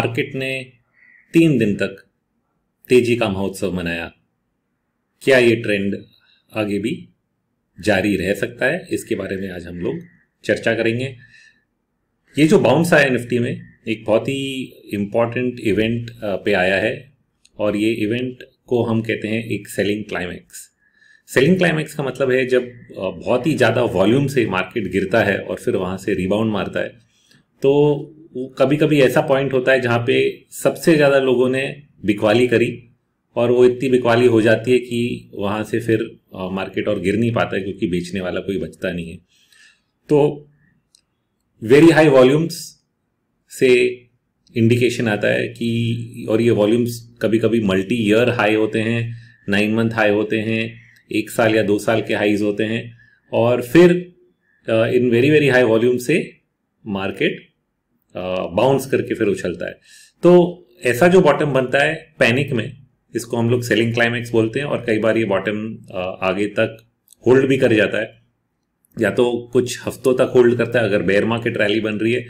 Market ने 3 दिन तक तेजी का महोत्सव मनाया। क्या ये ट्रेंड आगे भी जारी रह सकता है? इसके बारे में आज हम लोग चर्चा करेंगे। ये जो बाउंस आया निफ्टी में एक बहुत ही इम्पॉर्टेंट इवेंट पे आया है और ये इवेंट को हम कहते हैं एक सेलिंग क्लाइमैक्स। सेलिंग क्लाइमैक्स का मतलब है जब बहुत ही ज़्यादा वॉल्यूम से मार्केट गिरता है और फिर वहाँ से रिबाउंड मारता है, तो कभी कभी ऐसा पॉइंट होता है जहाँ पे सबसे ज़्यादा लोगों ने बिकवाली करी और वो इतनी बिकवाली हो जाती है कि वहाँ से फिर मार्केट और गिर नहीं पाता है क्योंकि बेचने वाला कोई बचता नहीं है। तो वेरी हाई वॉल्यूम्स से इंडिकेशन आता है कि, और ये वॉल्यूम्स कभी कभी मल्टी ईयर हाई होते हैं, 9 मंथ हाई होते हैं, 1 साल या 2 साल के हाईज होते हैं, और फिर in very very high volume से मार्केट बाउंस करके फिर उछलता है। तो ऐसा जो बॉटम बनता है पैनिक में, इसको हम लोग सेलिंग क्लाइमैक्स बोलते हैं। और कई बार ये बॉटम आगे तक होल्ड भी कर जाता है, या तो कुछ हफ्तों तक होल्ड करता है अगर बेयर मार्केट रैली बन रही है,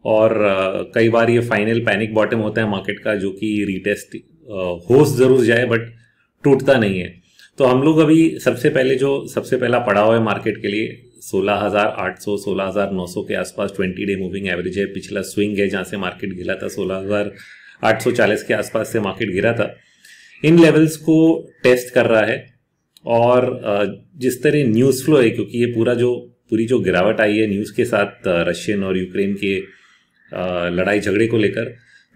और कई बार ये फाइनल पैनिक बॉटम होता है मार्केट का, जो कि रीटेस्ट हो जरूर जाए बट टूटता नहीं है। तो हम लोग अभी सबसे पहला पड़ाव है मार्केट के लिए 16,800 16,900 के आसपास 20 डे मूविंग एवरेज है। पिछला स्विंग है जहां से मार्केट गिरा था 16,840 के आसपास से मार्केट गिरा था। इन लेवल्स को टेस्ट कर रहा है और जिस तरह न्यूज़ फ्लो है, क्योंकि ये पूरी जो गिरावट आई है न्यूज़ के साथ रशियन और यूक्रेन के लड़ाई झगड़े को लेकर,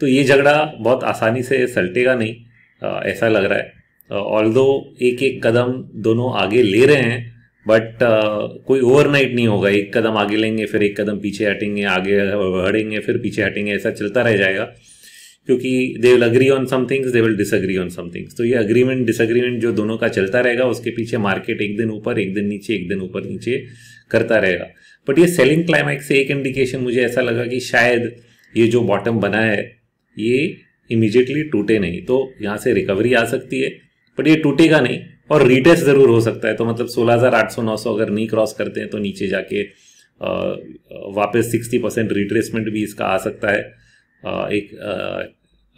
तो ये झगड़ा बहुत आसानी से सलटेगा नहीं, ऐसा लग रहा है। ऑल्दो एक एक कदम दोनों आगे ले रहे हैं, बट कोई ओवरनाइट नहीं होगा। एक कदम आगे लेंगे, फिर एक कदम पीछे हटेंगे, आगे बढ़ेंगे, फिर पीछे हटेंगे, ऐसा चलता रह जाएगा, क्योंकि they will agree on some things, they will disagree on some things. तो ये अग्रीमेंट डिसएग्रीमेंट जो दोनों का चलता रहेगा, उसके पीछे मार्केट एक दिन ऊपर एक दिन नीचे, एक दिन ऊपर नीचे करता रहेगा। बट ये सेलिंग क्लाइमैक्स से एक इंडिकेशन मुझे ऐसा लगा कि शायद ये जो बॉटम बना है ये इमीडिएटली टूटे नहीं, तो यहाँ से रिकवरी आ सकती है, बट ये टूटेगा नहीं और रीटेस्ट जरूर हो सकता है। तो मतलब 16,800-900 अगर नहीं क्रॉस करते हैं तो नीचे जाके वापस 60% रिट्रेसमेंट भी इसका आ सकता है।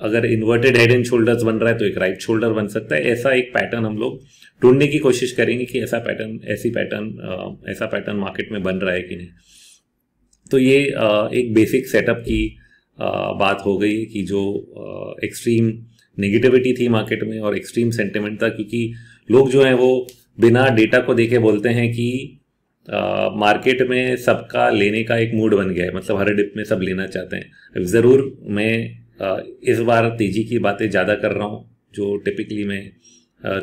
अगर इन्वर्टेड हेड एंड शोल्डर्स बन रहा है तो एक राइट शोल्डर बन सकता है। ऐसा एक पैटर्न हम लोग ढूंढने की कोशिश करेंगे कि ऐसा पैटर्न मार्केट में बन रहा है कि नहीं। तो ये एक बेसिक सेटअप की बात हो गई कि जो एक्सट्रीम नेगेटिविटी थी मार्केट में और एक्सट्रीम सेंटिमेंट था, क्योंकि लोग जो हैं वो बिना डेटा को देखे बोलते हैं कि मार्केट में सबका लेने का एक मूड बन गया है, मतलब हर डिप में सब लेना चाहते हैं। ज़रूर मैं इस बार तेजी की बातें ज़्यादा कर रहा हूँ, जो टिपिकली मैं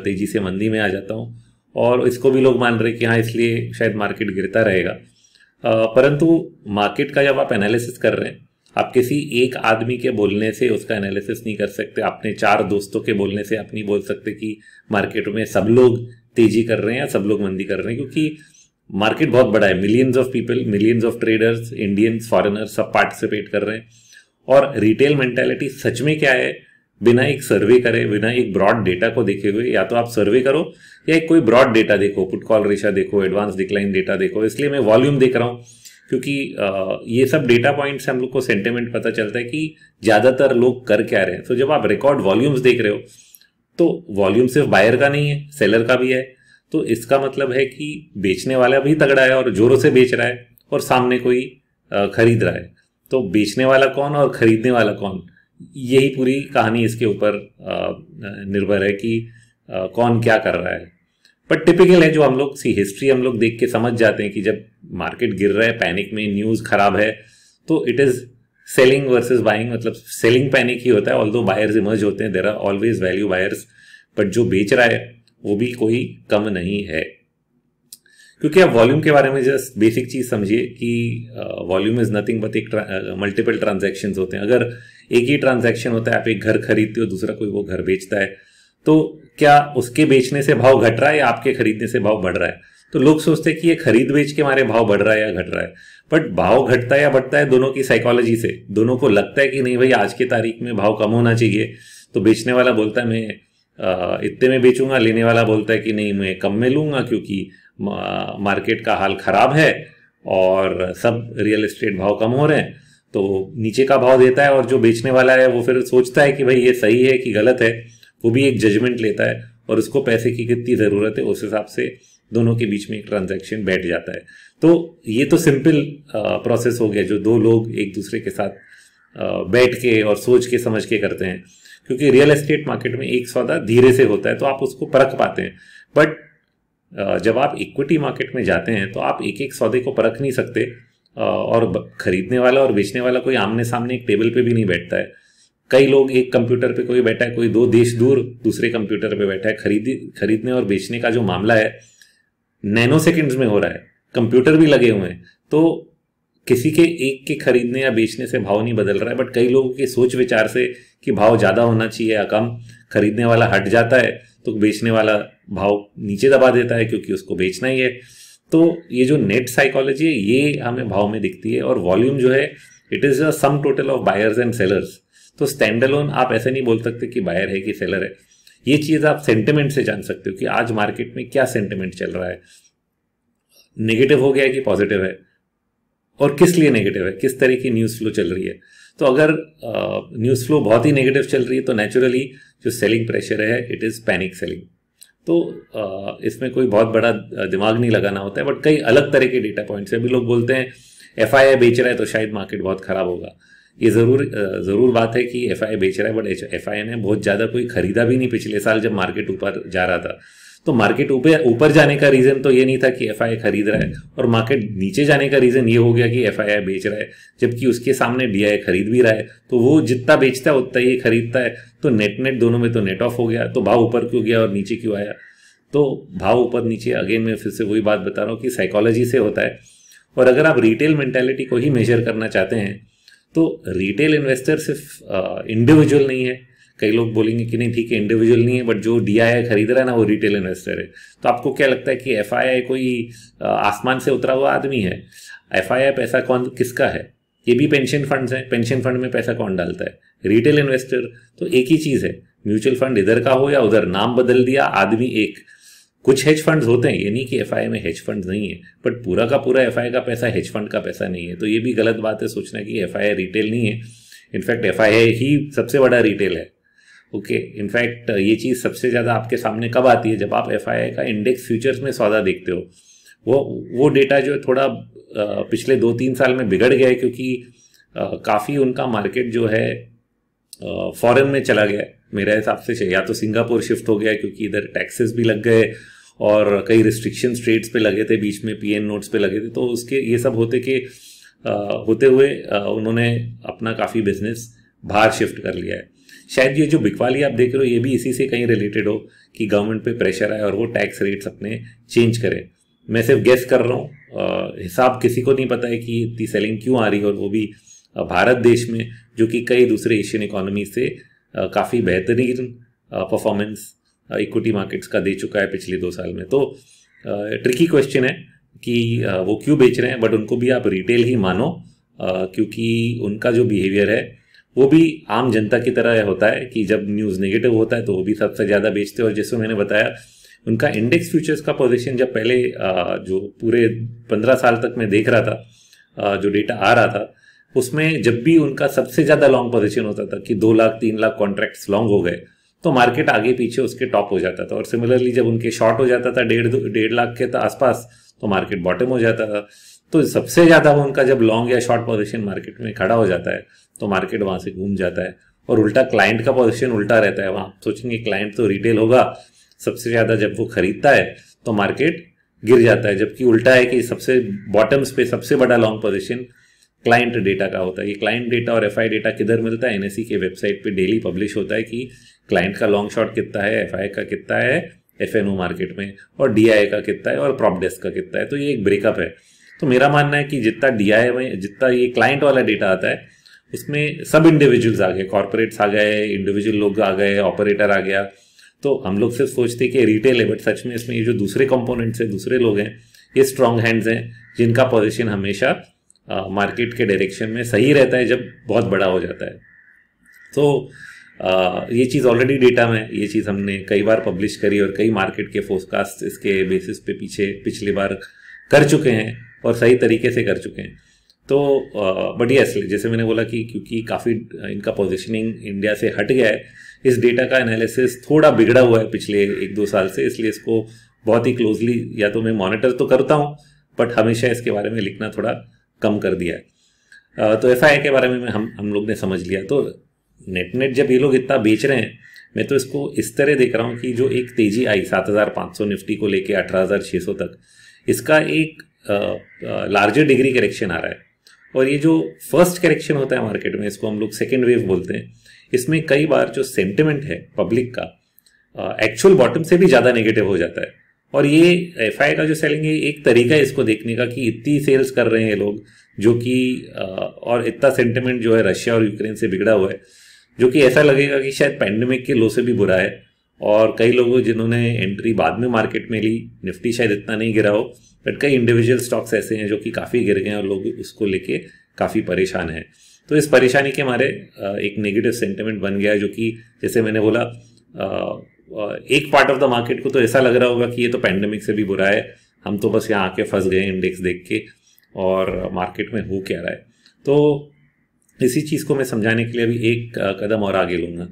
तेजी से मंदी में आ जाता हूँ, और इसको भी लोग मान रहे हैं कि हाँ इसलिए शायद मार्केट गिरता रहेगा। परंतु मार्केट का जब आप एनालिसिस कर रहे हैं, आप किसी एक आदमी के बोलने से उसका एनालिसिस नहीं कर सकते। अपने 4 दोस्तों के बोलने से आप नहीं बोल सकते कि मार्केट में सब लोग तेजी कर रहे हैं या सब लोग मंदी कर रहे हैं, क्योंकि मार्केट बहुत बड़ा है। Millions of people, millions of traders, Indians, foreigners सब पार्टिसिपेट कर रहे हैं। और रिटेल मेंटालिटी सच में क्या है, बिना एक सर्वे करे, बिना एक ब्रॉड डेटा को देखे हुए, या तो आप सर्वे करो या एक कोई ब्रॉड डेटा देखो, पुट कॉल रेशियो देखो, एडवांस डिक्लाइन डेटा देखो। इसलिए मैं वॉल्यूम देख रहा हूँ, क्योंकि ये सब डेटा पॉइंट्स से हम लोग को सेंटिमेंट पता चलता है कि ज़्यादातर लोग कर क्या रहे हैं। तो जब आप रिकॉर्ड वॉल्यूम्स देख रहे हो, तो वॉल्यूम सिर्फ बायर का नहीं है, सेलर का भी है। तो इसका मतलब है कि बेचने वाला भी तगड़ा है और जोरों से बेच रहा है, और सामने कोई खरीद रहा है। तो बेचने वाला कौन और खरीदने वाला कौन, यही पूरी कहानी इसके ऊपर निर्भर है कि कौन क्या कर रहा है। बट टिपिकल है जो हम लोग हिस्ट्री हम लोग देख के समझ जाते हैं कि जब मार्केट गिर रहा है, पैनिक में, न्यूज़ खराब है, तो it is selling versus buying, मतलब सेलिंग पैनिक ही होता है। ऑल्दो बायर्स इमर्ज होते हैं, there are always value buyers, but जो बेच रहा है वो भी कोई कम नहीं है। क्योंकि आप वॉल्यूम के बारे में जस्ट बेसिक चीज समझिए कि वॉल्यूम इज नथिंग बट एक मल्टीपल ट्रांजैक्शंस होते हैं। अगर एक ही ट्रांजैक्शन होता है, आप एक घर खरीदते हो, दूसरा कोई वो घर बेचता है, तो क्या उसके बेचने से भाव घट रहा है या आपके खरीदने से भाव बढ़ रहा है? तो लोग सोचते हैं कि ये खरीद बेच के हमारे भाव बढ़ रहा है या घट रहा है, बट भाव घटता है या बढ़ता है दोनों की साइकोलॉजी से। दोनों को लगता है कि नहीं भाई आज की तारीख में भाव कम होना चाहिए, तो बेचने वाला बोलता है मैं इतने में बेचूंगा, लेने वाला बोलता है कि नहीं मैं कम में लूंगा क्योंकि मार्केट का हाल खराब है और सब रियल एस्टेट भाव कम हो रहे हैं। तो नीचे का भाव देता है और जो बेचने वाला है वो फिर सोचता है कि भाई ये सही है कि गलत है, वो भी एक जजमेंट लेता है और उसको पैसे की कितनी ज़रूरत है उस हिसाब से दोनों के बीच में एक ट्रांजैक्शन बैठ जाता है। तो ये तो सिंपल प्रोसेस हो गया जो दो लोग एक दूसरे के साथ बैठ के और सोच के समझ के करते हैं, क्योंकि रियल एस्टेट मार्केट में एक सौदा धीरे से होता है तो आप उसको परख पाते हैं। बट जब आप इक्विटी मार्केट में जाते हैं तो आप एक एक सौदे को परख नहीं सकते, और खरीदने वाला और बेचने वाला कोई आमने सामने एक टेबल पे भी नहीं बैठता है। कई लोग एक कंप्यूटर पे कोई बैठा है, कोई 2 देश दूर दूसरे कंप्यूटर पे बैठा है। खरीदने और बेचने का जो मामला है नैनो सेकंड्स में हो रहा है, कंप्यूटर भी लगे हुए हैं, तो किसी के एक के खरीदने या बेचने से भाव नहीं बदल रहा है। बट कई लोगों के सोच विचार से कि भाव ज़्यादा होना चाहिए या कम, खरीदने वाला हट जाता है तो बेचने वाला भाव नीचे दबा देता है क्योंकि उसको बेचना ही है। तो ये जो नेट साइकोलॉजी है ये हमें भाव में दिखती है, और वॉल्यूम जो है it is a sum total of buyers and sellers. तो स्टैंड अलोन आप ऐसे नहीं बोल सकते कि बायर है कि सेलर है। ये चीज़ आप सेंटिमेंट से जान सकते हो कि आज मार्केट में क्या सेंटिमेंट चल रहा है, नेगेटिव हो गया है कि पॉजिटिव है, और किस लिए नेगेटिव है, किस तरह की न्यूज़ फ्लो चल रही है। तो अगर न्यूज़ फ्लो बहुत ही नेगेटिव चल रही है तो नेचुरली जो सेलिंग प्रेशर है इट इज़ पैनिक सेलिंग। तो इसमें कोई बहुत बड़ा दिमाग नहीं लगाना होता है। बट कई अलग तरह के डेटा पॉइंट्स हैं। अभी लोग बोलते हैं एफआईआई बेच रहा है तो शायद मार्केट बहुत खराब होगा। ये ज़रूर बात है कि एफआईआई बेच रहा है, बट एफआईआई ने बहुत ज़्यादा कोई खरीदा भी नहीं पिछले साल जब मार्केट ऊपर जा रहा था। तो मार्केट ऊपर जाने का रीज़न तो ये नहीं था कि एफआईआई खरीद रहा है, और मार्केट नीचे जाने का रीज़न ये हो गया कि एफआईआई बेच रहा है, जबकि उसके सामने डीआई खरीद भी रहा है। तो वो जितना बेचता है उतना ही खरीदता है, तो नेट दोनों में तो नेट ऑफ हो गया। तो भाव ऊपर क्यों गया और नीचे क्यों आया? तो भाव ऊपर नीचे अगेन मैं फिर से वही बात बता रहा हूँ कि साइकोलॉजी से होता है। और अगर आप रिटेल मेंटालिटी को ही मेजर करना चाहते हैं तो रिटेल इन्वेस्टर सिर्फ इंडिविजुअल नहीं है। कई लोग बोलेंगे कि नहीं ठीक है इंडिविजुअल नहीं है, बट जो डीआईआई खरीद रहा है ना वो रिटेल इन्वेस्टर है। तो आपको क्या लगता है कि एफआईआई कोई आसमान से उतरा हुआ आदमी है? एफआईआई पैसा किसका है? ये भी पेंशन फंड्स हैं। पेंशन फंड में पैसा कौन डालता है? Retail investor. तो एक ही चीज़ है, म्यूचुअल फंड इधर का हो या उधर, नाम बदल दिया, आदमी एक। कुछ हेज फंड्स होते हैं, ये नहीं कि एफआईआई में हेज फंड्स नहीं है, बट पूरा का पूरा एफआईआई का पैसा हेज फंड का पैसा नहीं है। तो ये भी गलत बात है सोचना कि एफआईआई रिटेल नहीं है। इनफैक्ट एफआईआई ही सबसे बड़ा रिटेल है। ओके, इनफैक्ट ये चीज़ सबसे ज़्यादा आपके सामने कब आती है? जब आप एफआईआई का इंडेक्स फ्यूचर्स में सौदा देखते हो। वो डेटा जो है थोड़ा पिछले 2-3 साल में बिगड़ गया है, क्योंकि काफ़ी उनका मार्केट जो है फॉरेन में चला गया है मेरे हिसाब से। या तो सिंगापुर शिफ्ट हो गया क्योंकि इधर टैक्सेस भी लग गए और कई रिस्ट्रिक्शन ट्रेड्स पे लगे थे, बीच में पीएन नोट्स पे लगे थे। तो उसके ये सब होते हुए उन्होंने अपना काफ़ी बिजनेस बाहर शिफ्ट कर लिया है। शायद ये जो बिकवाली आप देख रहे हो ये भी इसी से कहीं रिलेटेड हो कि गवर्नमेंट पे प्रेशर आए और वो टैक्स रेट्स अपने चेंज करें। मैं सिर्फ गेस कर रहा हूँ, हिसाब किसी को नहीं पता है कि इतनी सेलिंग क्यों आ रही है, और वो भी भारत देश में, जो कि कई दूसरे एशियन इकोनॉमी से काफ़ी बेहतरीन परफॉर्मेंस इक्विटी मार्केट्स का दे चुका है पिछले 2 साल में। तो ट्रिकी क्वेश्चन है कि वो क्यों बेच रहे हैं, बट उनको भी आप रिटेल ही मानो, क्योंकि उनका जो बिहेवियर है वो भी आम जनता की तरह होता है कि जब न्यूज़ नेगेटिव होता है तो वो भी सबसे ज़्यादा बेचते हैं। और जैसे मैंने बताया, उनका इंडेक्स फ्यूचर्स का पोजीशन जब पहले जो पूरे 15 साल तक मैं देख रहा था, जो डेटा आ रहा था, उसमें जब भी उनका सबसे ज़्यादा लॉन्ग पोजीशन होता था कि 2 लाख 3 लाख कॉन्ट्रैक्ट्स लॉन्ग हो गए, तो मार्केट आगे पीछे उसके टॉप हो जाता था। और सिमिलरली जब उनके शॉर्ट हो जाता था 1.5 लाख के आसपास, तो मार्केट बॉटम हो जाता था। तो सबसे ज़्यादा उनका जब लॉन्ग या शॉर्ट पोजीशन मार्केट में खड़ा हो जाता है तो मार्केट वहाँ से घूम जाता है। और उल्टा क्लाइंट का पोजीशन उल्टा रहता है। वहाँ सोचेंगे क्लाइंट तो रिटेल होगा, सबसे ज़्यादा जब वो खरीदता है तो मार्केट गिर जाता है, जबकि उल्टा है कि सबसे बॉटम्स पे सबसे बड़ा लॉन्ग पोजीशन क्लाइंट डेटा का होता है। ये क्लाइंट डेटा और एफआई डेटा किधर मिलता है? एनएसई के वेबसाइट पे डेली पब्लिश होता है कि क्लाइंट का लॉन्ग शॉर्ट कितना है, एफआई का कितना है एफएनओ मार्केट में, और डीआई का कितना है और प्रॉप डेस्क का कितना है। तो ये एक ब्रेकअप है। तो मेरा मानना है कि जितना डीआई में जितना ये क्लाइंट वाला डेटा आता है उसमें सब इंडिविजुअल्स आ गए, कॉर्पोरेट्स आ गए, इंडिविजुअल लोग आ गए, ऑपरेटर आ गया। तो हम लोग सिर्फ सोचते कि रिटेल है, बट सच में इसमें ये जो दूसरे कंपोनेंट्स हैं, दूसरे लोग हैं, ये स्ट्रॉन्ग हैंड्स हैं जिनका पोजीशन हमेशा मार्केट के डायरेक्शन में सही रहता है जब बहुत बड़ा हो जाता है। तो ये चीज़ ऑलरेडी डेटा में, ये चीज़ हमने कई बार पब्लिश करी और कई मार्केट के फोरकास्ट इसके बेसिस पे पिछली बार कर चुके हैं और सही तरीके से कर चुके हैं। तो बट यस, जैसे मैंने बोला कि क्योंकि काफ़ी इनका पोजीशनिंग इंडिया से हट गया है, इस डेटा का एनालिसिस थोड़ा बिगड़ा हुआ है पिछले 1-2 साल से, इसलिए इसको बहुत ही क्लोजली या तो मैं मॉनिटर तो करता हूँ, बट हमेशा इसके बारे में लिखना थोड़ा कम कर दिया है। तो FII के बारे में हम लोग ने समझ लिया। तो नेट जब ये लोग इतना बेच रहे हैं, मैं तो इसको इस तरह देख रहा हूँ कि जो एक तेजी आई 7,500 निफ्टी को लेके 18,600 तक, इसका एक लार्जर डिग्री करेक्शन आ रहा है। और ये जो फर्स्ट करेक्शन होता है मार्केट में, इसको हम लोग सेकेंड वेव बोलते हैं, इसमें कई बार जो सेंटिमेंट है पब्लिक का एक्चुअल बॉटम से भी ज़्यादा नेगेटिव हो जाता है। और ये FII का जो सेलिंग है, एक तरीका है इसको देखने का कि इतनी सेल्स कर रहे हैं ये लोग, जो कि और इतना सेंटिमेंट जो है रशिया और यूक्रेन से बिगड़ा हुआ है, जो कि ऐसा लगेगा कि शायद पैंडेमिक के लो से भी बुरा है। और कई लोगों जिन्होंने एंट्री बाद में मार्केट में ली, निफ्टी शायद इतना नहीं गिरा हो, बट कई इंडिविजुअल स्टॉक्स ऐसे हैं जो कि काफ़ी गिर गए हैं और लोग उसको लेके काफ़ी परेशान हैं। तो इस परेशानी के मारे एक नेगेटिव सेंटिमेंट बन गया है, जो कि जैसे मैंने बोला एक पार्ट ऑफ द मार्केट को तो ऐसा लग रहा होगा कि ये तो पैंडेमिक से भी बुरा है, हम तो बस यहाँ आके फंस गए इंडेक्स देख के, और मार्केट में हो क्या रहा है। तो इसी चीज़ को मैं समझाने के लिए अभी एक कदम और आगे लूँगा।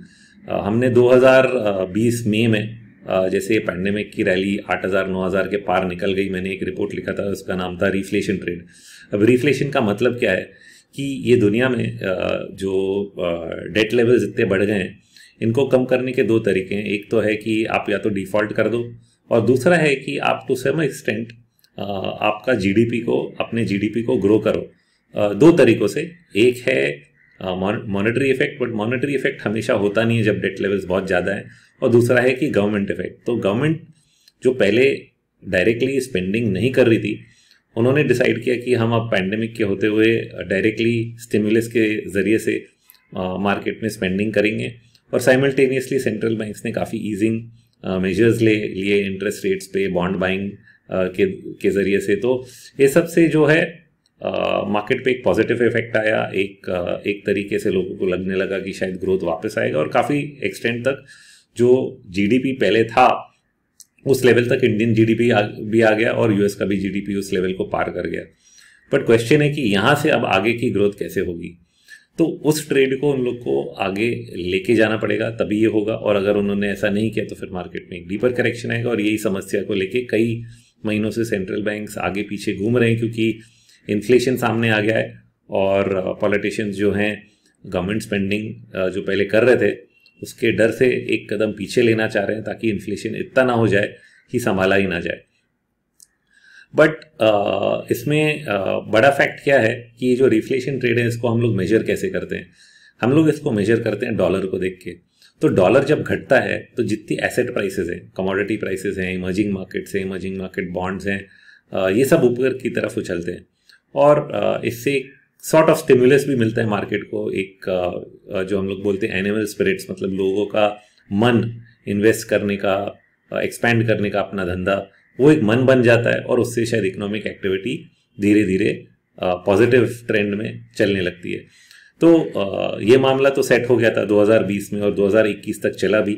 हमने 2020 मई में जैसे पैंडेमिक की रैली 8,000-9,000 के पार निकल गई, मैंने एक रिपोर्ट लिखा था, उसका नाम था रिफ्लेशन ट्रेड। अब रिफ्लेशन का मतलब क्या है कि ये दुनिया में जो डेट लेवल्स इतने बढ़ गए हैं, इनको कम करने के 2 तरीके हैं। एक तो है कि आप या तो डिफ़ॉल्ट कर दो, और दूसरा है कि आप टू सम एक्सटेंट आपका अपने जीडीपी को ग्रो करो। 2 तरीकों से। एक है monetary effect, but monetary effect हमेशा होता नहीं है जब डेट लेवल्स बहुत ज़्यादा है। और दूसरा है कि गवर्नमेंट इफेक्ट। तो गवर्नमेंट जो पहले डायरेक्टली स्पेंडिंग नहीं कर रही थी, उन्होंने डिसाइड किया कि हम अब पैंडेमिक के होते हुए डायरेक्टली स्टिमुलस के ज़रिए से मार्केट में स्पेंडिंग करेंगे। और साइमल्टेनियसली सेंट्रल बैंक्स ने काफ़ी ईजिंग मेजर्स लिए इंटरेस्ट रेट्स पे, बॉन्ड बाइंग के ज़रिए से। तो ये सब से जो है मार्केट पे एक पॉजिटिव इफेक्ट आया। एक तरीके से लोगों को लगने लगा कि शायद ग्रोथ वापस आएगा, और काफ़ी एक्सटेंट तक जो जीडीपी पहले था उस लेवल तक इंडियन जीडीपी भी आ गया, और यूएस का भी जीडीपी उस लेवल को पार कर गया। बट क्वेश्चन है कि यहाँ से अब आगे की ग्रोथ कैसे होगी। तो उस ट्रेड को उन लोग को आगे लेके जाना पड़ेगा, तभी ये होगा। और अगर उन्होंने ऐसा नहीं किया तो फिर मार्केट में एक डीपर करेक्शन आएगा। और यही समस्या को लेके कई महीनों से सेंट्रल बैंक्स आगे पीछे घूम रहे हैं, क्योंकि इन्फ्लेशन सामने आ गया है, और पॉलिटिशियंस जो हैं गवर्नमेंट स्पेंडिंग जो पहले कर रहे थे उसके डर से एक कदम पीछे लेना चाह रहे हैं, ताकि इन्फ्लेशन इतना ना हो जाए कि संभाला ही ना जाए। बट इसमें बड़ा फैक्ट क्या है कि ये जो रिफ्लेशन ट्रेड है, इसको हम लोग मेजर कैसे करते हैं। हम लोग इसको मेजर करते हैं डॉलर को देख के। तो डॉलर जब घटता है तो जितनी एसेट प्राइसेस हैं, कमोडिटी प्राइसेस हैं, इमर्जिंग मार्केट्स हैं, इमर्जिंग मार्केट बॉन्ड्स हैं, ये सब ऊपर की तरफ उछलते हैं। और इससे सॉर्ट ऑफ स्टिमुलस भी मिलता है मार्केट को। एक जो हम लोग बोलते हैं एनिमल स्पिरिट्स, मतलब लोगों का मन इन्वेस्ट करने का, एक्सपैंड करने का अपना धंधा, वो एक मन बन जाता है, और उससे शायद इकोनॉमिक एक्टिविटी धीरे धीरे पॉजिटिव ट्रेंड में चलने लगती है। तो ये मामला तो सेट हो गया था 2020 में, और 2021 तक चला भी।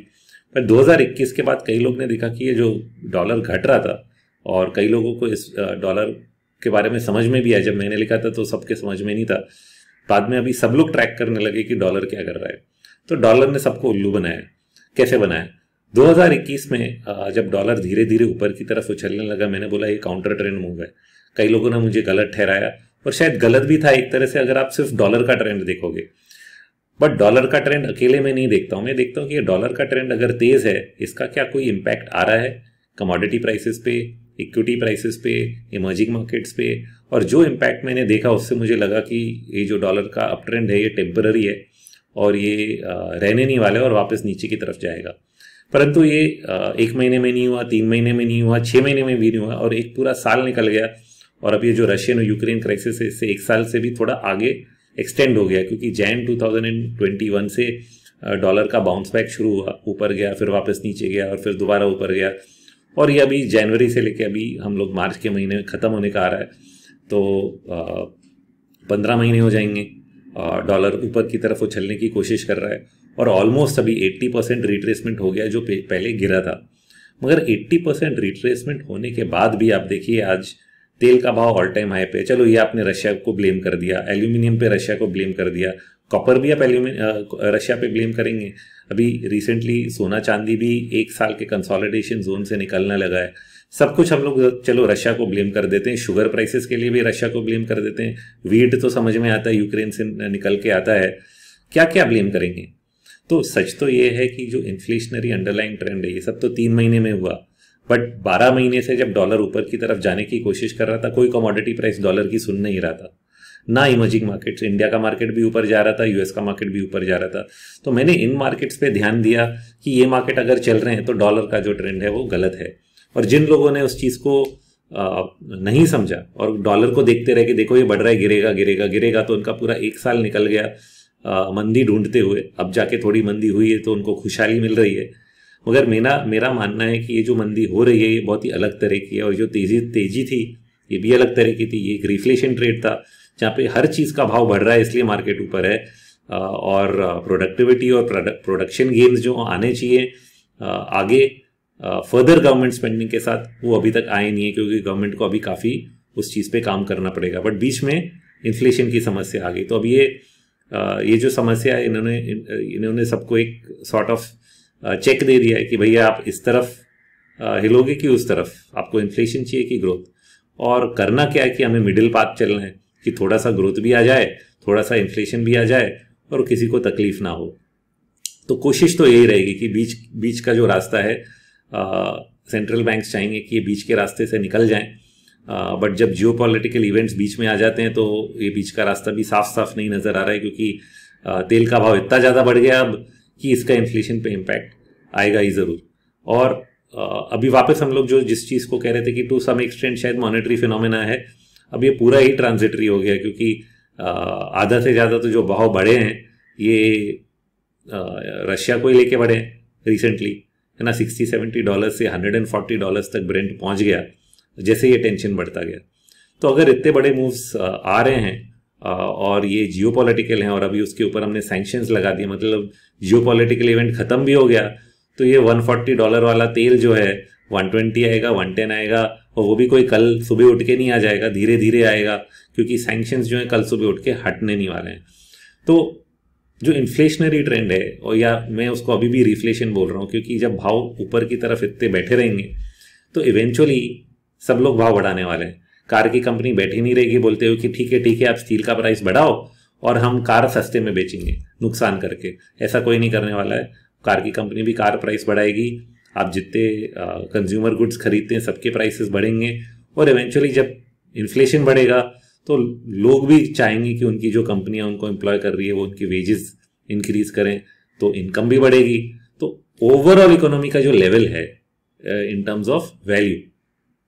पर 2021 के बाद कई लोग ने देखा कि ये जो डॉलर घट रहा था, और कई लोगों को इस डॉलर के बारे में समझ में भी आया। जब मैंने लिखा था तो सबके समझ में नहीं था, बाद में अभी सब लोग ट्रैक करने लगे कि डॉलर क्या कर रहा है। तो डॉलर ने सबको उल्लू बनाया। कैसे बनाया? 2021 में जब डॉलर धीरे धीरे ऊपर की तरफ उछलने लगा, मैंने बोला ये काउंटर ट्रेंड मूव है। कई लोगों ने मुझे गलत ठहराया, और शायद गलत भी था एक तरह से, अगर आप सिर्फ डॉलर का ट्रेंड देखोगे। बट डॉलर का ट्रेंड अकेले में नहीं देखता हूँ, मैं देखता हूँ कि ये डॉलर का ट्रेंड अगर तेज है, इसका क्या कोई इम्पैक्ट आ रहा है कमोडिटी प्राइसेस पे, इक्विटी प्राइसेस पे, इमर्जिंग मार्केट्स पे। और जो इम्पैक्ट मैंने देखा उससे मुझे लगा कि ये जो डॉलर का अप ट्रेंड है ये टेम्पररी है, और ये रहने नहीं वाला है, और वापस नीचे की तरफ जाएगा। परंतु ये 1 महीने में नहीं हुआ, 3 महीने में नहीं हुआ, 6 महीने में भी नहीं हुआ, और एक पूरा साल निकल गया। और अब ये जो रशियन और यूक्रेन क्राइसिस है, इससे 1 साल से भी थोड़ा आगे एक्सटेंड हो गया, क्योंकि जैन 2021 से डॉलर का बाउंस बैक शुरू हुआ, ऊपर गया, फिर वापस नीचे गया, और फिर दोबारा ऊपर गया। और ये अभी जनवरी से लेके अभी हम लोग मार्च के महीने में ख़त्म होने का आ रहा है, तो 15 महीने हो जाएंगे डॉलर ऊपर की तरफ उछलने की कोशिश कर रहा है। और ऑलमोस्ट अभी 80% रिट्रेसमेंट हो गया जो पहले गिरा था। मगर 80% रिट्रेसमेंट होने के बाद भी आप देखिए आज तेल का भाव ऑल टाइम हाई पे, चलो ये आपने रशिया को ब्लेम कर दिया, एल्यूमिनियम पे रशिया को ब्लेम कर दिया, कॉपर भी आप रशिया पे ब्लेम करेंगे। अभी रिसेंटली सोना चांदी भी 1 साल के कंसोलिडेशन जोन से निकलने लगा है। सब कुछ हम लोग चलो रशिया को ब्लेम कर देते हैं, शुगर प्राइसेस के लिए भी रशिया को ब्लेम कर देते हैं, वीट तो समझ में आता है यूक्रेन से निकल के आता है, क्या क्या ब्लेम करेंगे। तो सच तो ये है कि जो इन्फ्लेशनरी अंडरलाइंग ट्रेंड है ये सब तो 3 महीने में हुआ, बट 12 महीने से जब डॉलर ऊपर की तरफ जाने की कोशिश कर रहा था, कोई कमोडिटी प्राइस डॉलर की सुन नहीं रहा था, ना इमर्जिंग मार्केट्स, इंडिया का मार्केट भी ऊपर जा रहा था, यूएस का मार्केट भी ऊपर जा रहा था। तो मैंने इन मार्केट्स पे ध्यान दिया कि ये मार्केट अगर चल रहे हैं तो डॉलर का जो ट्रेंड है वो गलत है। और जिन लोगों ने उस चीज़ को नहीं समझा और डॉलर को देखते रहे कि देखो ये बढ़ रहा है, गिरेगा गिरेगा गिरेगा, तो उनका पूरा 1 साल निकल गया मंदी ढूंढते हुए। अब जाके थोड़ी मंदी हुई है तो उनको खुशहाली मिल रही है, मगर मेरा मानना है कि ये जो मंदी हो रही है ये बहुत ही अलग तरह की है, और जो तेजी थी ये भी अलग तरह की थी। ये एक रिफ्लेशन ट्रेड था जहाँ पे हर चीज़ का भाव बढ़ रहा है इसलिए मार्केट ऊपर है, और प्रोडक्टिविटी और प्रोडक्शन गेन्स जो आने चाहिए आगे फर्दर गवर्नमेंट स्पेंडिंग के साथ, वो अभी तक आए नहीं है, क्योंकि गवर्नमेंट को अभी काफ़ी उस चीज़ पे काम करना पड़ेगा। बट बीच में इन्फ्लेशन की समस्या आ गई, तो अब ये जो समस्या है इन्होंने सबको एक सॉर्ट ऑफ चेक दे दिया है कि भैया आप इस तरफ हिलोगे कि उस तरफ, आपको इन्फ्लेशन चाहिए कि ग्रोथ, और करना क्या है कि हमें मिडिल पाथ चलना है कि थोड़ा सा ग्रोथ भी आ जाए, थोड़ा सा इन्फ्लेशन भी आ जाए और किसी को तकलीफ ना हो। तो कोशिश तो यही रहेगी कि बीच का जो रास्ता है, सेंट्रल बैंक्स चाहेंगे कि ये बीच के रास्ते से निकल जाएं, बट जब जियोपॉलिटिकल इवेंट्स बीच में आ जाते हैं तो ये बीच का रास्ता भी साफ साफ नहीं नज़र आ रहा है, क्योंकि तेल का भाव इतना ज़्यादा बढ़ गया अब कि इसका इन्फ्लेशन पे इम्पैक्ट आएगा ही ज़रूर। और अभी वापस हम लोग जो जिस चीज़ को कह रहे थे कि टू सम एक्सटेंट शायद मॉनेटरी फिनोमेना है, अब ये पूरा ही ट्रांजिटरी हो गया, क्योंकि आधा से ज़्यादा तो जो भाव बढ़े हैं ये रशिया को ही लेके बढ़े हैं रिसेंटली, है ना। $60-70 से $140 तक ब्रेंट पहुंच गया जैसे ये टेंशन बढ़ता गया। तो अगर इतने बड़े मूव्स आ रहे हैं और ये जियोपॉलिटिकल हैं और अभी उसके ऊपर हमने सैंक्शंस लगा दिए, मतलब जियोपॉलिटिकल इवेंट खत्म भी हो गया, तो ये $140 वाला तेल जो है 120 आएगा, 110 आएगा, और वो भी कोई कल सुबह उठ के नहीं आ जाएगा, धीरे धीरे आएगा, क्योंकि सैंक्शंस जो है कल सुबह उठ के हटने नहीं वाले हैं। तो जो इन्फ्लेशनरी ट्रेंड है, और या मैं उसको अभी भी रिफ्लेशन बोल रहा हूँ, क्योंकि जब भाव ऊपर की तरफ इतने बैठे रहेंगे तो इवेंचुअली सब लोग भाव बढ़ाने वाले हैं। कार की कंपनी बैठी नहीं रहेगी बोलते हुए कि ठीक है आप स्टील का प्राइस बढ़ाओ और हम कार सस्ते में बेचेंगे नुकसान करके, ऐसा कोई नहीं करने वाला है। कार की कंपनी भी कार प्राइस बढ़ाएगी, आप जितने कंज्यूमर गुड्स खरीदते हैं सबके प्राइसेस बढ़ेंगे, और इवेंचुअली जब इन्फ्लेशन बढ़ेगा तो लोग भी चाहेंगे कि उनकी जो कंपनियां उनको एम्प्लॉय कर रही है वो उनकी वेजेस इंक्रीज करें, तो इनकम भी बढ़ेगी। तो ओवरऑल इकोनॉमी का जो लेवल है इन टर्म्स ऑफ वैल्यू,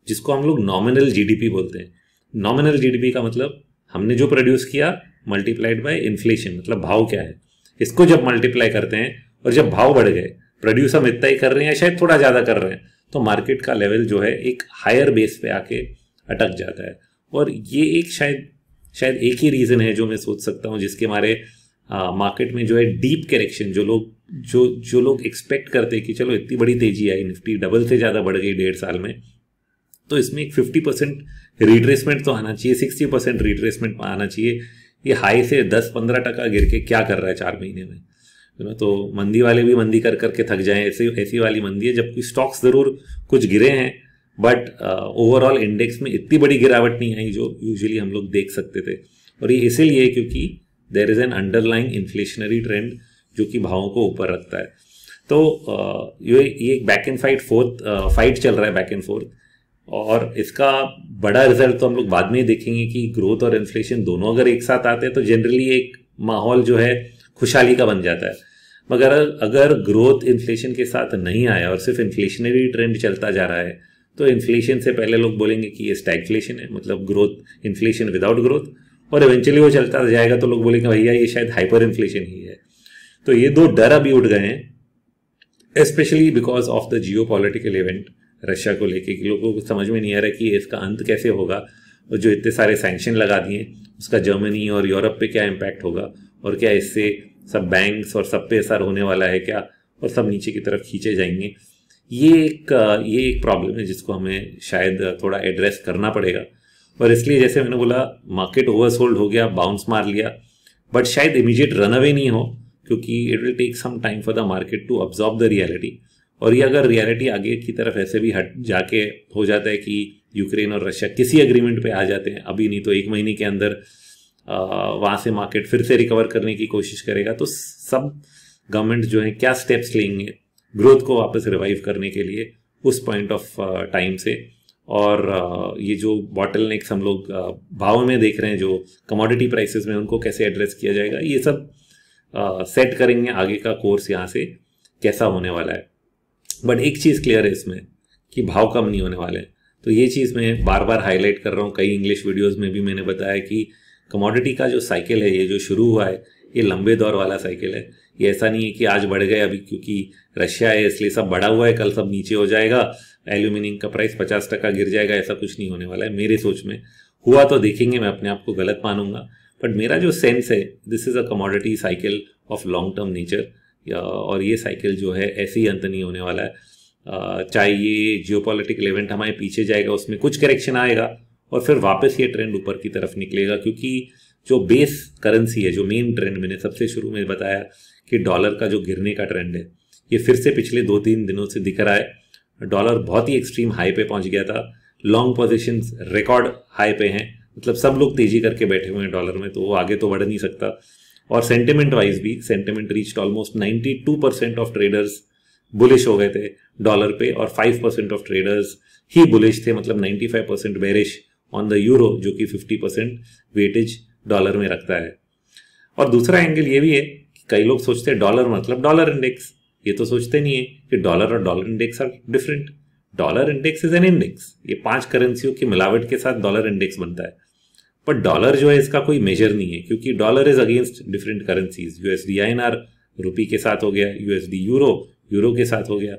जिसको हम लोग नॉमिनल जीडीपी बोलते हैं, नॉमिनल जीडीपी का मतलब हमने जो प्रोड्यूस किया मल्टीप्लाइड बाय इन्फ्लेशन, मतलब भाव क्या है, इसको जब मल्टीप्लाई करते हैं और जब भाव बढ़ गए, प्रोड्यूस हम इतना ही कर रहे हैं शायद थोड़ा ज़्यादा कर रहे हैं, तो मार्केट का लेवल जो है एक हायर बेस पे आके अटक जाता है। और ये एक शायद एक ही रीज़न है जो मैं सोच सकता हूँ जिसके हमारे मार्केट में जो है डीप करेक्शन, जो लोग एक्सपेक्ट करते हैं कि चलो इतनी बड़ी तेजी आई, निफ्टी डबल से ज़्यादा बढ़ गई 1.5 साल में, तो इसमें एक 50% रिट्रेसमेंट तो आना चाहिए, 60% रिट्रेसमेंट आना चाहिए। ये हाई से 10-15% गिर के क्या कर रहा है 4 महीने में, है ना। तो मंदी वाले भी मंदी कर करके थक जाएं, ऐसी वाली मंदी है। जबकि स्टॉक्स ज़रूर कुछ गिरे हैं, बट ओवरऑल इंडेक्स में इतनी बड़ी गिरावट नहीं आई जो यूजुअली हम लोग देख सकते थे। और ये इसीलिए क्योंकि there is an underlying inflationary trend जो कि भावों को ऊपर रखता है। तो ये एक बैक एंड फाइट चल रहा है, बैक एंड फोर्थ, और इसका बड़ा रिजल्ट तो हम लोग बाद में ही देखेंगे कि ग्रोथ और इन्फ्लेशन दोनों अगर एक साथ आते हैं तो जनरली एक माहौल जो है खुशहाली का बन जाता है। मगर अगर ग्रोथ इन्फ्लेशन के साथ नहीं आया और सिर्फ इन्फ्लेशनरी ट्रेंड चलता जा रहा है, तो इन्फ्लेशन से पहले लोग बोलेंगे कि ये स्टैगफ्लेशन है, मतलब ग्रोथ, इन्फ्लेशन विदाउट ग्रोथ, और इवेंचुअली वो चलता जाएगा तो लोग बोलेंगे भैया ये शायद हाइपर इन्फ्लेशन ही है। तो ये दो डर अभी उठ गए हैं, specially because of the geopolitical event Russia को लेके, कि लोगों को समझ में नहीं आ रहा कि इसका अंत कैसे होगा, और जो इतने सारे सैंक्शन लगा दिए उसका जर्मनी और यूरोप पे क्या इम्पैक्ट होगा, और क्या इससे सब बैंक्स और सब पे असर होने वाला है क्या, और सब नीचे की तरफ खींचे जाएंगे। ये एक प्रॉब्लम है जिसको हमें शायद थोड़ा एड्रेस करना पड़ेगा। और इसलिए जैसे मैंने बोला मार्केट ओवरसोल्ड हो गया, बाउंस मार लिया, बट शायद इमीडिएट रन अवे नहीं हो, क्योंकि it will take some time for the market to absorb the reality. और ये अगर रियलिटी आगे की तरफ ऐसे भी हट जाके हो जाता है कि यूक्रेन और रशिया किसी एग्रीमेंट पे आ जाते हैं, अभी नहीं तो 1 महीने के अंदर वहाँ से मार्केट फिर से रिकवर करने की कोशिश करेगा, तो सब गवर्नमेंट जो है क्या स्टेप्स लेंगे ग्रोथ को वापस रिवाइव करने के लिए उस पॉइंट ऑफ टाइम से। और ये जो बॉटलनेक्स हम लोग भाव में देख रहे हैं, जो कमोडिटी प्राइसेस में, उनको कैसे एड्रेस किया जाएगा, ये सब सेट करेंगे आगे का कोर्स यहाँ से कैसा होने वाला है। बट एक चीज़ क्लियर है इसमें कि भाव कम नहीं होने वाले हैं। तो ये चीज़ मैं बार बार हाईलाइट कर रहा हूँ, कई इंग्लिश वीडियोज़ में भी मैंने बताया कि कमोडिटी का जो साइकिल है, ये जो शुरू हुआ है, ये लंबे दौर वाला साइकिल है। ये ऐसा नहीं है कि आज बढ़ गए अभी क्योंकि रशिया है इसलिए सब बढ़ा हुआ है, कल सब नीचे हो जाएगा, एल्यूमिनियम का प्राइस 50% गिर जाएगा, ऐसा कुछ नहीं होने वाला है मेरे सोच में। हुआ तो देखेंगे, मैं अपने आप को गलत मानूंगा, बट मेरा जो सेंस है, this is a commodity cycle of long term nature, और ये साइकिल जो है ऐसे ही अंत नहीं होने वाला है। चाहे ये जियोपॉलिटिकल इवेंट हमारे पीछे जाएगा, उसमें कुछ करेक्शन आएगा और फिर वापस ये ट्रेंड ऊपर की तरफ निकलेगा, क्योंकि जो बेस करेंसी है, जो मेन ट्रेंड मैंने सबसे शुरू में बताया कि डॉलर का जो गिरने का ट्रेंड है, ये फिर से पिछले 2-3 दिनों से दिख रहा है। डॉलर बहुत ही एक्सट्रीम हाई पे पहुंच गया था, लॉन्ग पोजीशंस रिकॉर्ड हाई पे हैं, मतलब सब लोग तेजी करके बैठे हुए हैं डॉलर में, तो वो आगे तो बढ़ नहीं सकता। और सेंटिमेंट वाइज भी sentiment reached almost 92% of traders bullish हो गए थे डॉलर पे, और 5% ऑफ ट्रेडर्स ही बुलिश थे, मतलब 95% बेरिश ऑन द यूरो, जो कि 50% वेटेज डॉलर में रखता है। और दूसरा एंगल ये भी है कि कई लोग सोचते हैं डॉलर मतलब डॉलर इंडेक्स, ये तो सोचते नहीं है कि डॉलर और dollar index are different. Dollar index is an index, ये 5 करेंसियों की मिलावट के साथ डॉलर इंडेक्स बनता है, पर डॉलर जो है इसका कोई मेजर नहीं है, क्योंकि dollar is against different currencies. USD INR रुपी के साथ हो गया, यूएसडी यूरो के साथ हो गया,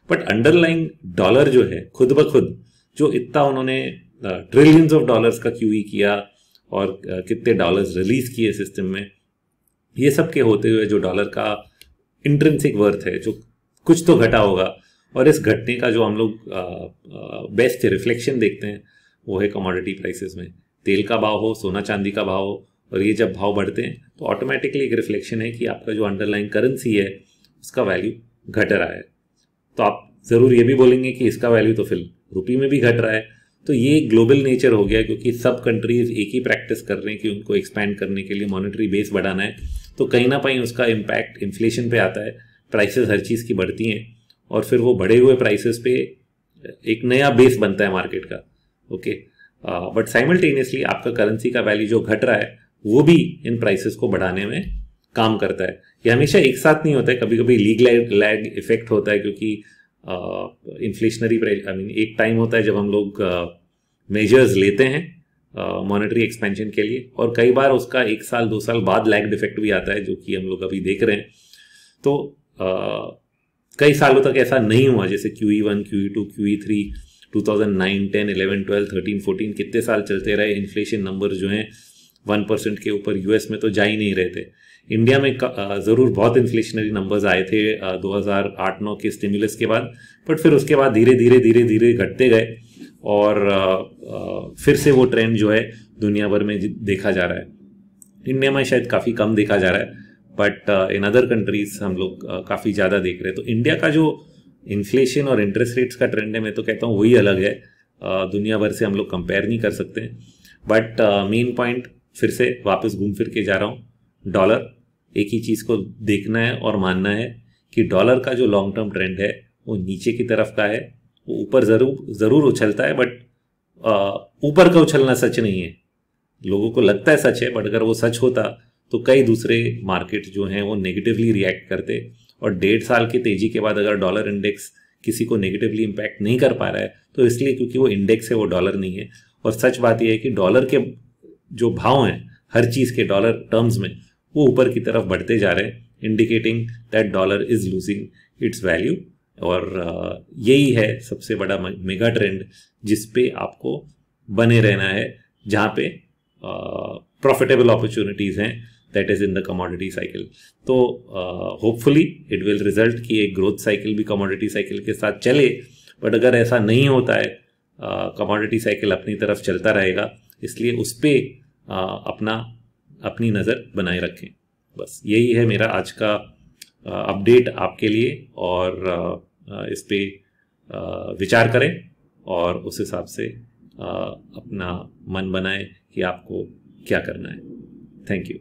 बट अंडरलाइंग डॉलर जो है खुद ब खुद, जो इतना उन्होंने ट्रिलियंस ऑफ डॉलर्स का QE किया और कितने डॉलर्स रिलीज किए सिस्टम में, ये सब के होते हुए जो डॉलर का इंट्रिंसिक वर्थ है, जो कुछ तो घटा होगा, और इस घटने का जो हम लोग बेस्ट रिफ्लेक्शन देखते हैं वो है कमोडिटी प्राइसेस में। तेल का भाव हो, सोना चांदी का भाव हो, और ये जब भाव बढ़ते हैं तो ऑटोमेटिकली एक रिफ्लेक्शन है कि आपका जो अंडरलाइन करेंसी है उसका वैल्यू घट रहा है। तो आप ज़रूर ये भी बोलेंगे कि इसका वैल्यू तो फिर रुपी में भी घट रहा है। तो ये ग्लोबल नेचर हो गया, क्योंकि सब कंट्रीज एक ही प्रैक्टिस कर रहे हैं कि उनको एक्सपैंड करने के लिए मॉनेटरी बेस बढ़ाना है, तो कहीं ना कहीं उसका इम्पैक्ट इन्फ्लेशन पे आता है। प्राइसेस हर चीज़ की बढ़ती हैं और फिर वो बढ़े हुए प्राइसेस पे एक नया बेस बनता है मार्केट का। ओके, बट साइमल्टेनियसली आपका करेंसी का वैल्यू जो घट रहा है वो भी इन प्राइसेस को बढ़ाने में काम करता है। ये हमेशा एक साथ नहीं होता है, कभी कभी लीग लैग इफेक्ट होता है, क्योंकि इन्फ्लेशनरी एक टाइम होता है जब हम लोग मेजर्स लेते हैं मॉनेटरी एक्सपेंशन के लिए, और कई बार उसका 1 साल 2 साल बाद लैग्ड इफेक्ट भी आता है, जो कि हम लोग अभी देख रहे हैं। तो कई सालों तक ऐसा नहीं हुआ, जैसे QE1, QE2, QE3, 2009, 10, 11, 12, 13, 14 कितने साल चलते रहे। इन्फ्लेशन नंबर जो हैं 1% के ऊपर यूएस में तो जा ही नहीं रहे थे। इंडिया में ज़रूर बहुत इन्फ्लेशनरी नंबर्स आए थे 2008-9 के स्टिमुलस के बाद, बट फिर उसके बाद धीरे धीरे घटते गए, और फिर से वो ट्रेंड जो है दुनिया भर में देखा जा रहा है। इंडिया में शायद काफ़ी कम देखा जा रहा है, बट इन अदर कंट्रीज हम लोग काफ़ी ज़्यादा देख रहे हैं। तो इंडिया का जो इन्फ्लेशन और इंटरेस्ट रेट्स का ट्रेंड है, मैं तो कहता हूँ वही अलग है, दुनिया भर से हम लोग कंपेयर नहीं कर सकते। बट मेन पॉइंट फिर से वापस घूम फिर के जा रहा हूँ, डॉलर। एक ही चीज़ को देखना है और मानना है कि डॉलर का जो लॉन्ग टर्म ट्रेंड है वो नीचे की तरफ का है। वो ऊपर ज़रूर उछलता है, बट ऊपर का उछलना सच नहीं है। लोगों को लगता है सच है, बट अगर वो सच होता तो कई दूसरे मार्केट जो हैं वो नेगेटिवली रिएक्ट करते, और 1.5 साल की तेजी के बाद अगर डॉलर इंडेक्स किसी को नेगेटिवली इम्पैक्ट नहीं कर पा रहा है तो इसलिए क्योंकि वो इंडेक्स है, वो डॉलर नहीं है। और सच बात यह है कि डॉलर के जो भाव हैं हर चीज़ के डॉलर टर्म्स में, वो ऊपर की तरफ बढ़ते जा रहे हैं, indicating that dollar is losing its value. और यही है सबसे बड़ा मेगा ट्रेंड जिस पे आपको बने रहना है, जहाँ पे प्रॉफिटेबल अपॉर्चुनिटीज़ हैं, that is in the commodity cycle. तो होपफुली इट विल रिजल्ट कि एक ग्रोथ साइकिल भी कमोडिटी साइकिल के साथ चले, बट अगर ऐसा नहीं होता है कमोडिटी साइकिल अपनी तरफ चलता रहेगा, इसलिए उस पर अपनी नज़र बनाए रखें। बस यही है मेरा आज का अपडेट आपके लिए, और इस पे विचार करें और उस हिसाब से अपना मन बनाएं कि आपको क्या करना है। Thank you.